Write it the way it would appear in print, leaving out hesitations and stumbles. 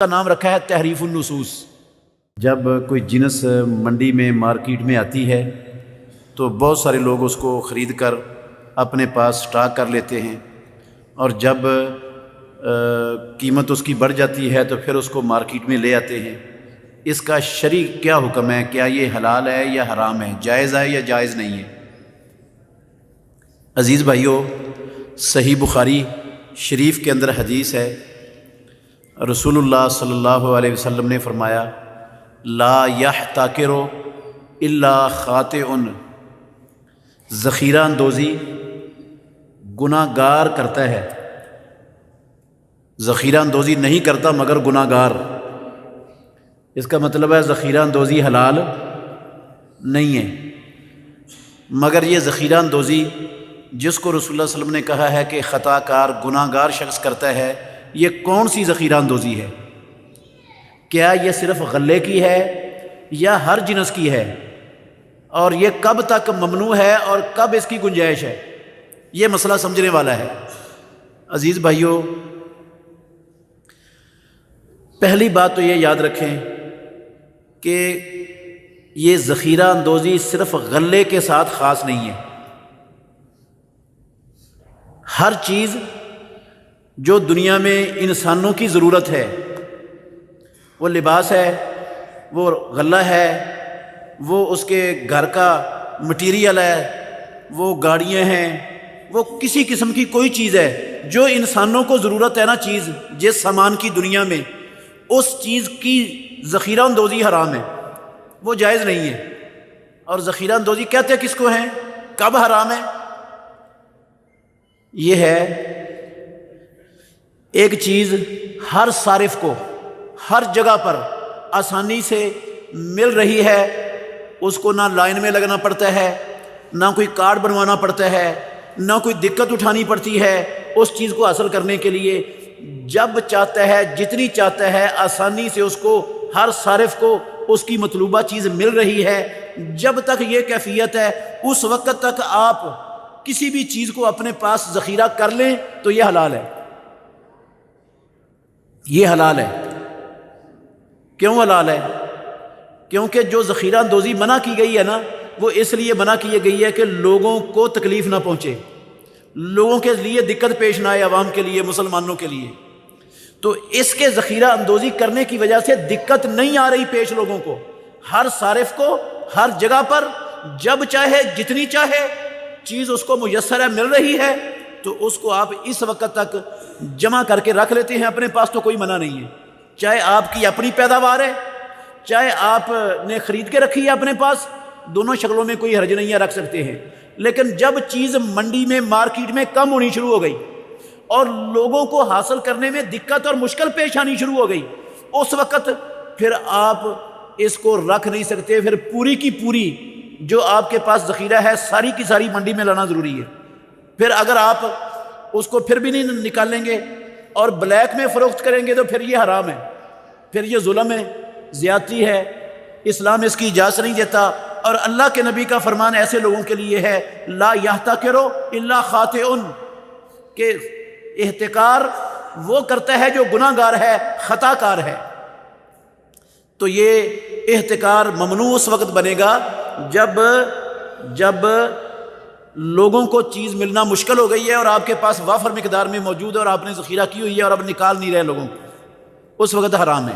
کا نام رکھا ہے تحریف النصوص۔ جب کوئی جنس منڈی میں مارکیٹ میں آتی ہے تو بہت سارے لوگ اس کو خرید کر اپنے پاس سٹاک کر لیتے ہیں، اور جب قیمت اس کی بڑھ جاتی ہے تو پھر اس کو مارکیٹ میں لے آتے ہیں۔ اس کا شرعی کیا حکم ہے؟ کیا یہ حلال ہے یا حرام ہے؟ جائز ہے یا جائز نہیں ہے؟ عزیز بھائیو، صحیح بخاری شریف کے اندر حدیث ہے، رسول اللہ صلی اللہ علیہ وسلم نے فرمایا لا یحتکر الا خاطئ، ذخیرہ اندوزی گناہ گار کرتا ہے، ذخیرہ اندوزی نہیں کرتا مگر گناہ گار۔ اس کا مطلب ہے ذخیرہ اندوزی حلال نہیں ہے، مگر یہ ذخیرہ اندوزی جس کو رسول اللہ صلی اللہ علیہ وسلم نے کہا ہے کہ خطا کار گناہ گار شخص کرتا ہے، یہ کون سی ذخیرہ اندوزی ہے؟ کیا یہ صرف غلے کی ہے یا ہر جنس کی ہے؟ اور یہ کب تک ممنوع ہے اور کب اس کی گنجائش ہے؟ یہ مسئلہ سمجھنے والا ہے۔ عزیز بھائیو، پہلی بات تو یہ یاد رکھیں کہ یہ ذخیرہ اندوزی صرف غلے کے ساتھ خاص نہیں ہے۔ ہر چیز جو دنیا میں انسانوں کی ضرورت ہے، وہ لباس ہے، وہ غلہ ہے، وہ اس کے گھر کا مٹیریل ہے، وہ گاڑیاں ہیں، وہ کسی قسم کی کوئی چیز ہے جو انسانوں کو ضرورت ہے نا، چیز جس سامان کی دنیا میں، اس چیز کی ذخیرہ اندوزی حرام ہے، وہ جائز نہیں ہے۔ اور ذخیرہ اندوزی کہتے کس کو ہیں؟ کب حرام ہے؟ یہ ہے ایک چیز ہر صارف کو ہر جگہ پر آسانی سے مل رہی ہے، اس کو نہ لائن میں لگنا پڑتا ہے، نہ کوئی کارڈ بنوانا پڑتا ہے، نہ کوئی دقت اٹھانی پڑتی ہے اس چیز کو حاصل کرنے کے لیے۔ جب چاہتا ہے، جتنی چاہتا ہے، آسانی سے اس کو ہر صارف کو اس کی مطلوبہ چیز مل رہی ہے۔ جب تک یہ کیفیت ہے، اس وقت تک آپ کسی بھی چیز کو اپنے پاس ذخیرہ کر لیں تو یہ حلال ہے، یہ حلال ہے۔ کیوں حلال ہے؟ کیونکہ جو ذخیرہ اندوزی منع کی گئی ہے نا، وہ اس لیے منع کی گئی ہے کہ لوگوں کو تکلیف نہ پہنچے، لوگوں کے لیے دقت پیش نہ آئے، عوام کے لیے، مسلمانوں کے لیے۔ تو اس کے ذخیرہ اندوزی کرنے کی وجہ سے دقت نہیں آ رہی پیش لوگوں کو، ہر صارف کو ہر جگہ پر جب چاہے جتنی چاہے چیز اس کو میسر ہے، مل رہی ہے، تو اس کو آپ اس وقت تک جمع کر کے رکھ لیتے ہیں اپنے پاس، تو کوئی منع نہیں ہے۔ چاہے آپ کی اپنی پیداوار ہے، چاہے آپ نے خرید کے رکھی ہے اپنے پاس، دونوں شکلوں میں کوئی حرج نہیں ہے، رکھ سکتے ہیں۔ لیکن جب چیز منڈی میں، مارکیٹ میں کم ہونی شروع ہو گئی اور لوگوں کو حاصل کرنے میں دقت اور مشکل پیش آنی شروع ہو گئی، اس وقت پھر آپ اس کو رکھ نہیں سکتے، پھر پوری کی پوری جو آپ کے پاس ذخیرہ ہے ساری کی ساری منڈی میں لانا ضروری ہے۔ پھر اگر آپ اس کو پھر بھی نہیں نکالیں گے اور بلیک میں فروخت کریں گے تو پھر یہ حرام ہے، پھر یہ ظلم ہے، زیادتی ہے، اسلام اس کی اجازت نہیں دیتا۔ اور اللہ کے نبی کا فرمان ایسے لوگوں کے لیے ہے لا یحتکر الا خاطئ، کہ احتکار وہ کرتا ہے جو گناہ گار ہے، خطا کار ہے۔ تو یہ احتکار ممنوع اس وقت بنے گا جب لوگوں کو چیز ملنا مشکل ہو گئی ہے اور آپ کے پاس وافر مقدار میں موجود ہے اور آپ نے ذخیرہ کی ہوئی ہے اور اب نکال نہیں رہے لوگوں کو، اس وقت حرام ہے۔